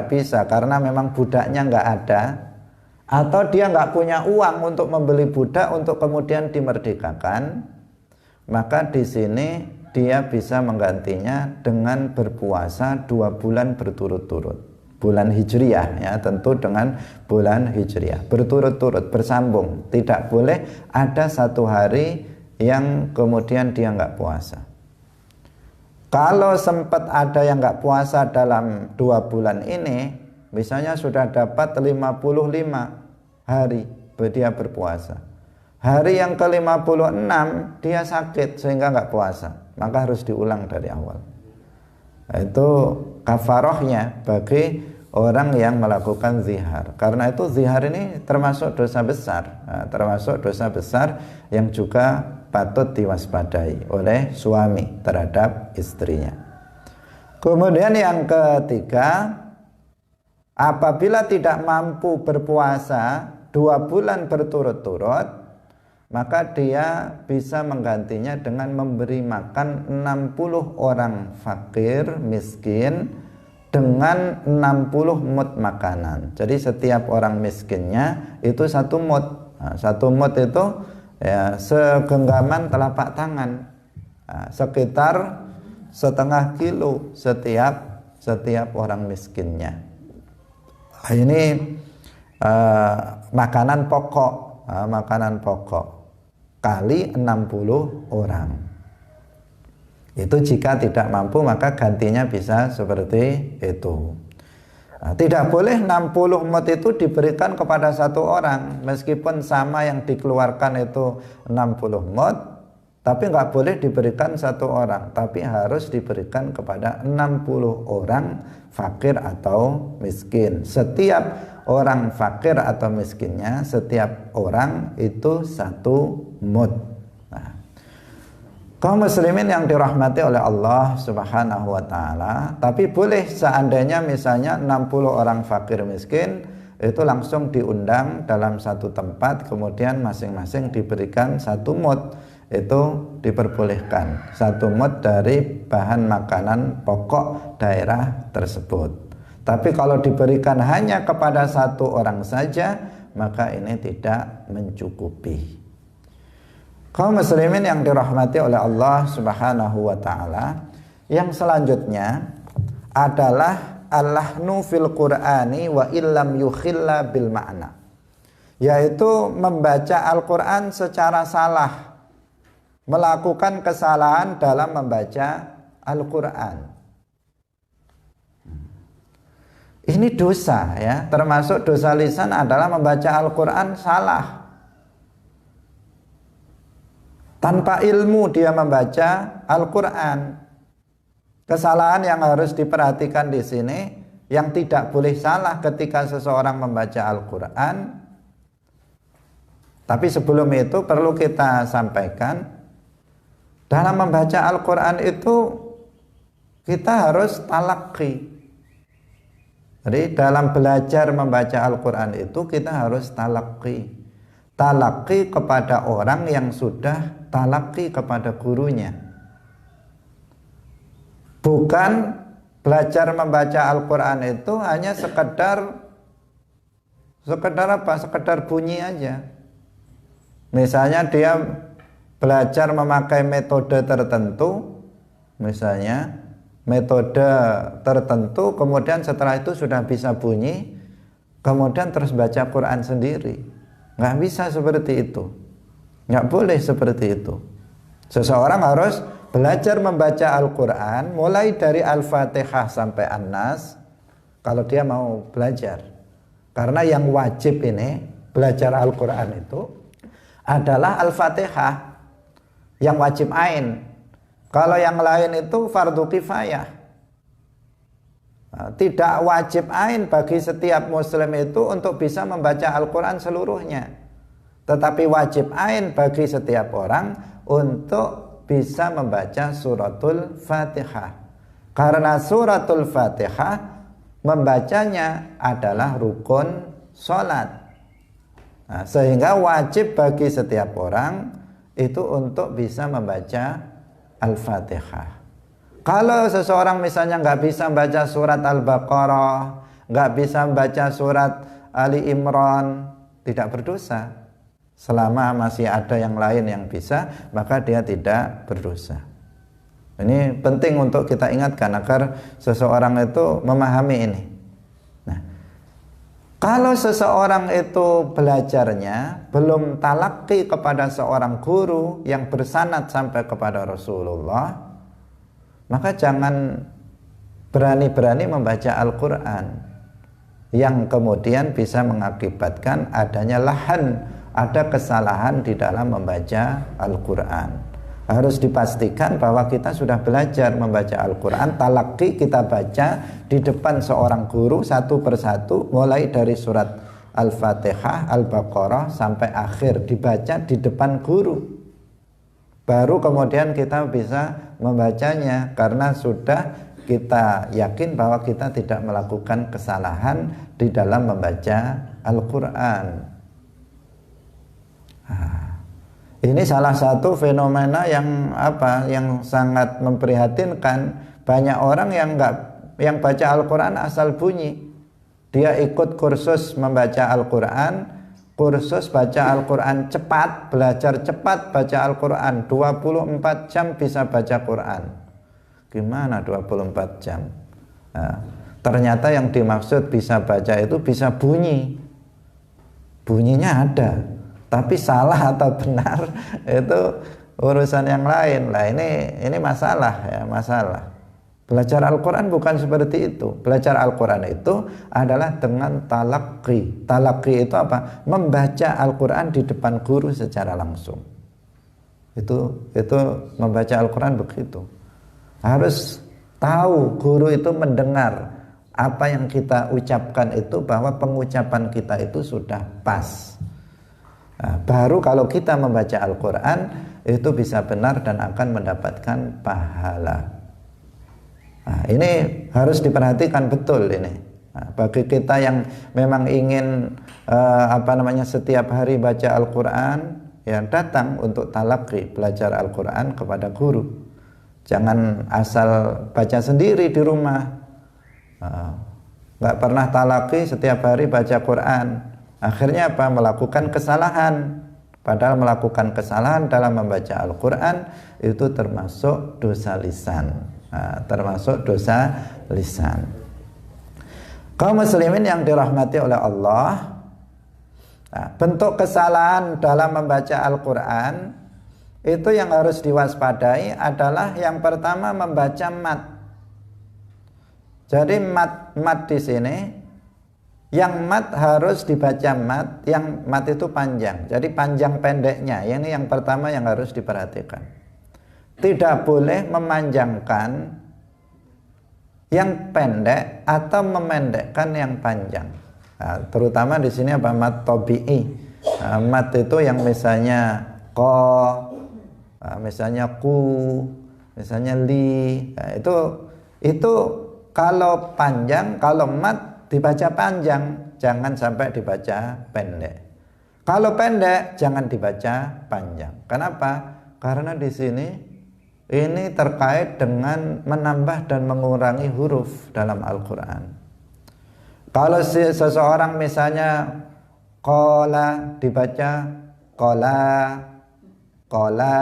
bisa karena memang budaknya nggak ada, atau dia nggak punya uang untuk membeli budak untuk kemudian dimerdekakan, maka di sini dia bisa menggantinya dengan berpuasa 2 bulan berturut-turut, bulan hijriah ya, tentu dengan bulan hijriah berturut-turut, bersambung. Tidak boleh ada satu hari yang kemudian dia nggak puasa. Kalau sempat ada yang nggak puasa dalam 2 bulan ini, misalnya sudah dapat 55 hari dia berpuasa, hari yang ke-56 dia sakit sehingga nggak puasa, maka harus diulang dari awal. Itu kafarahnya bagi orang yang melakukan zihar. Karena itu zihar ini termasuk dosa besar, termasuk dosa besar yang juga patut diwaspadai oleh suami terhadap istrinya. Kemudian yang ketiga, apabila tidak mampu berpuasa 2 bulan berturut-turut, maka dia bisa menggantinya dengan memberi makan 60 orang fakir miskin dengan 60 mud makanan. Jadi setiap orang miskinnya itu 1 mud. Nah, 1 mud itu ya segenggaman telapak tangan, sekitar setengah kilo setiap orang miskinnya. Ini makanan pokok kali 60 orang. Itu jika tidak mampu maka gantinya bisa seperti itu. Tidak boleh 60 mud itu diberikan kepada 1 orang, meskipun sama yang dikeluarkan itu 60 mud, tapi nggak boleh diberikan 1 orang, tapi harus diberikan kepada 60 orang fakir atau miskin. Setiap orang fakir atau miskinnya, setiap orang itu 1 mud. Kaum muslimin yang dirahmati oleh Allah Subhanahu wa taala, tapi boleh seandainya misalnya 60 orang fakir miskin itu langsung diundang dalam satu tempat, kemudian masing-masing diberikan 1 mud, itu diperbolehkan 1 mud dari bahan makanan pokok daerah tersebut. Tapi kalau diberikan hanya kepada 1 orang saja, maka ini tidak mencukupi. Kaum muslimin yang dirahmati oleh Allah Subhanahu wa taala, yang selanjutnya adalah al-lahnu fil Qur'ani wa illam yukhilla bil ma'na, yaitu membaca Al-Qur'an secara salah, melakukan kesalahan dalam membaca Al-Qur'an. Ini dosa ya, termasuk dosa lisan adalah membaca Al-Qur'an salah. Tanpa ilmu dia membaca Al-Quran. Kesalahan yang harus diperhatikan di sini, yang tidak boleh salah ketika seseorang membaca Al-Quran. Tapi sebelum itu perlu kita sampaikan, dalam membaca Al-Quran itu kita harus talaqi. Jadi dalam belajar membaca Al-Quran itu kita harus talaqi. Talaqi kepada orang yang sudah talaqi kepada gurunya. Bukan belajar membaca Al-Quran itu hanya sekedar apa? Sekedar bunyi aja. Misalnya dia belajar memakai metode tertentu, misalnya metode tertentu, kemudian setelah itu sudah bisa bunyi, kemudian terus baca Quran sendiri. Nggak bisa seperti itu, nggak boleh seperti itu. Seseorang harus belajar membaca Al-Quran mulai dari Al-Fatihah sampai An-Nas kalau dia mau belajar. Karena yang wajib ini belajar Al-Quran itu adalah Al-Fatihah, yang wajib ain. Kalau yang lain itu fardu kifayah. Tidak wajib ain bagi setiap muslim itu untuk bisa membaca Al-Quran seluruhnya, tetapi wajib ain bagi setiap orang untuk bisa membaca suratul Fatihah. Karena suratul Fatihah membacanya adalah rukun sholat. Sehingga wajib bagi setiap orang itu untuk bisa membaca Al-Fatihah. Kalau seseorang misalnya nggak bisa membaca surat Al-Baqarah, nggak bisa membaca surat Ali Imran, tidak berdosa. Selama masih ada yang lain yang bisa, maka dia tidak berdosa. Ini penting untuk kita ingatkan agar seseorang itu memahami ini. Nah, kalau seseorang itu belajarnya belum talaqi kepada seorang guru yang bersanad sampai kepada Rasulullah, maka jangan berani-berani membaca Al-Quran yang kemudian bisa mengakibatkan adanya lahan, ada kesalahan di dalam membaca Al-Quran. Harus dipastikan bahwa kita sudah belajar membaca Al-Quran, talaqi, kita baca di depan seorang guru satu persatu, mulai dari surat Al-Fatihah, Al-Baqarah sampai akhir, dibaca di depan guru. Baru kemudian kita bisa membacanya, karena sudah kita yakin bahwa kita tidak melakukan kesalahan di dalam membaca Al-Quran. Ini salah satu fenomena yang sangat memprihatinkan. Banyak orang yang baca Al-Quran asal bunyi. Dia ikut kursus membaca Al-Quran, kursus baca Al-Quran cepat, belajar cepat baca Al-Quran, 24 jam bisa baca Quran. Gimana 24 jam? Ternyata yang dimaksud bisa baca itu bisa bunyi. Bunyinya ada, tapi salah atau benar itu urusan yang lain. Lah ini masalah ya, masalah. Belajar Al-Quran bukan seperti itu. Belajar Al-Quran itu adalah dengan talaqi. Talaqi itu apa? Membaca Al-Quran di depan guru secara langsung. Itu membaca Al-Quran begitu. Harus tahu guru itu mendengar apa yang kita ucapkan itu, bahwa pengucapan kita itu sudah pas. Baru kalau kita membaca Al-Quran itu bisa benar dan akan mendapatkan pahala. Ini harus diperhatikan betul ini. Bagi kita yang memang ingin setiap hari baca Al-Quran, ya datang untuk talaqi, belajar Al-Quran kepada guru. Jangan asal baca sendiri di rumah. Nggak pernah talaqi, setiap hari baca Quran. Akhirnya apa? Melakukan kesalahan. Padahal melakukan kesalahan dalam membaca Al-Quran itu termasuk dosa lisan. Termasuk dosa lisan. Kaum muslimin yang dirahmati oleh Allah, bentuk kesalahan dalam membaca Al-Quran itu yang harus diwaspadai adalah yang pertama membaca mat. Jadi mat di sini Yang mat harus dibaca mat, yang mat itu panjang. Jadi panjang pendeknya, ini yang pertama yang harus diperhatikan. Tidak boleh memanjangkan yang pendek atau memendekkan yang panjang. Nah, terutama di sini apa? Mat tabi'i. Mat itu yang misalnya ko, misalnya ku, misalnya li. Nah, itu kalau panjang, kalau mat dibaca panjang, jangan sampai dibaca pendek. Kalau pendek, jangan dibaca panjang. Kenapa? Karena di sini ini terkait dengan menambah dan mengurangi huruf dalam Al-Quran. Kalau seseorang misalnya qala dibaca qala, qala.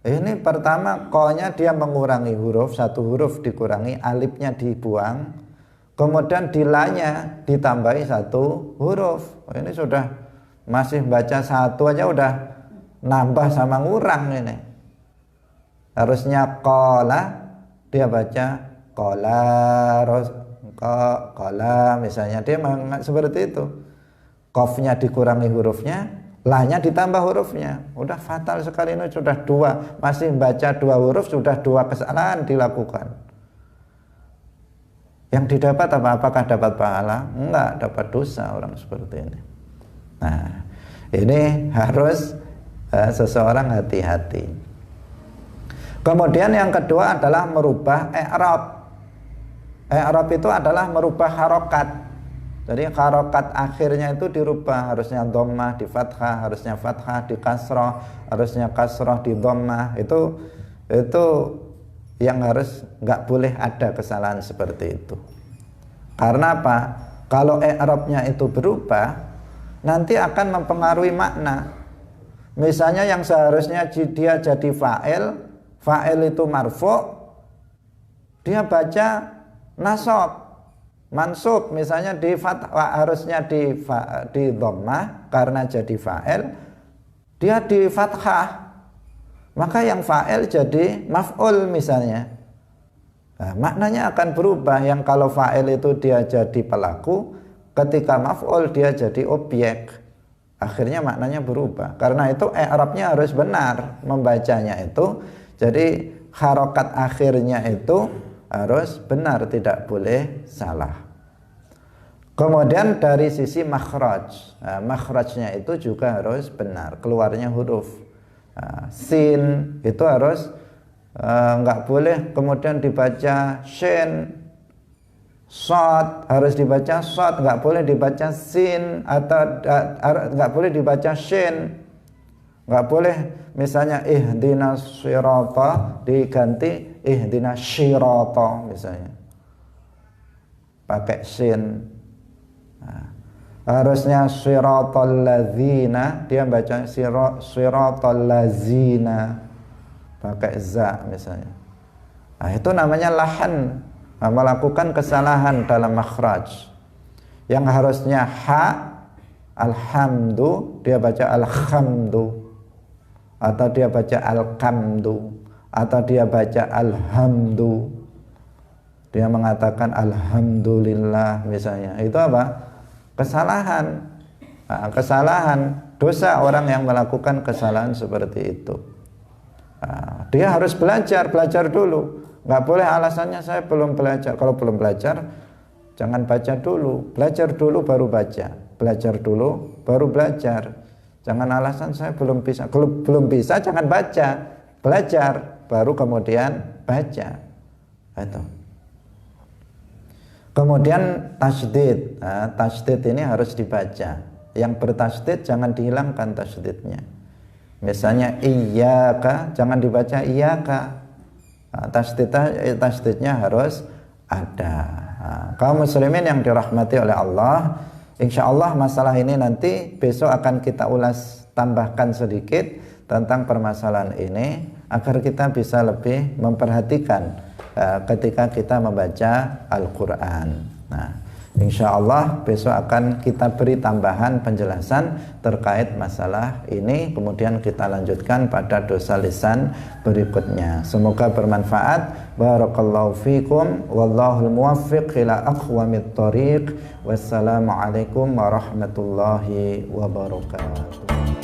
Ini pertama ko-nya dia mengurangi huruf, satu huruf dikurangi, alifnya dibuang. Kemudian di la-nya ditambahi satu huruf. Ini sudah masih baca satu aja udah nambah sama ngurang ini. Harusnya qala dia baca qala, qala misalnya dia seperti itu. Qafnya dikurangi hurufnya, la-nya ditambah hurufnya. Udah fatal sekali ini, sudah dua, masih baca dua huruf sudah dua kesalahan dilakukan. Yang didapat apa? Apakah dapat pahala? Enggak, dapat dosa orang seperti ini. Nah, ini harus seseorang hati-hati. Kemudian yang kedua adalah merubah i'rab. I'rab itu adalah merubah harokat. Jadi harokat akhirnya itu dirubah, harusnya dhammah di fathah, harusnya fathah di kasrah, harusnya kasrah di dhammah. Itu yang harus, nggak boleh ada kesalahan seperti itu. Karena apa? Kalau i'rabnya itu berubah, nanti akan mempengaruhi makna. Misalnya yang seharusnya dia jadi fa'il, fa'il itu marfu', dia baca nasab, mansub. Misalnya di fathah, harusnya di dhammah, karena jadi fa'il, dia di fathah. Maka yang fa'il jadi maf'ul misalnya. Nah, maknanya akan berubah. Yang kalau fa'il itu dia jadi pelaku, ketika maf'ul dia jadi objek. Akhirnya maknanya berubah. Karena itu i'rabnya harus benar membacanya itu. Jadi harokat akhirnya itu harus benar, tidak boleh salah. Kemudian dari sisi makhraj, makhrajnya itu juga harus benar, keluarnya huruf. Sin itu harus nggak boleh kemudian dibaca shin, shad harus dibaca shad, nggak boleh dibaca sin, atau nggak boleh dibaca shin, nggak boleh misalnya ihdinas sirata diganti ihdinas syirata misalnya pakai sin. Harusnya siratal ladzina, dia baca siratal ladzina pakai za misalnya. Nah, itu namanya lahan, melakukan kesalahan dalam makhraj. Yang harusnya ha alhamdu, dia baca alhamdu, atau dia baca alkamdu, atau dia baca alhamdu, dia mengatakan alhamdulillah misalnya. Itu apa? Kesalahan. Nah, kesalahan, dosa orang yang melakukan kesalahan seperti itu. Nah, dia harus belajar dulu. Nggak boleh alasannya saya belum belajar. Kalau belum belajar, jangan baca dulu. Belajar dulu baru baca. Belajar dulu baru belajar. Jangan alasan saya belum bisa. Kalau belum bisa jangan baca. Belajar baru kemudian baca. Itu. Kemudian tasydid. Nah, tasydid ini harus dibaca. Yang bertasydid jangan dihilangkan tasydidnya. Misalnya iyyaka, jangan dibaca iyyaka. Nah, tasydidnya harus ada. Nah, kaum muslimin yang dirahmati oleh Allah, insya Allah masalah ini nanti besok akan kita ulas, tambahkan sedikit tentang permasalahan ini agar kita bisa lebih memperhatikan ketika kita membaca Al-Quran. Nah, Insya Allah besok akan kita beri tambahan penjelasan terkait masalah ini. Kemudian kita lanjutkan pada dosa lisan berikutnya. Semoga bermanfaat. Barakallahu fikum. Wallahul muwaffiq ila aqwamit thoriq. Wassalamualaikum warahmatullahi wabarakatuh.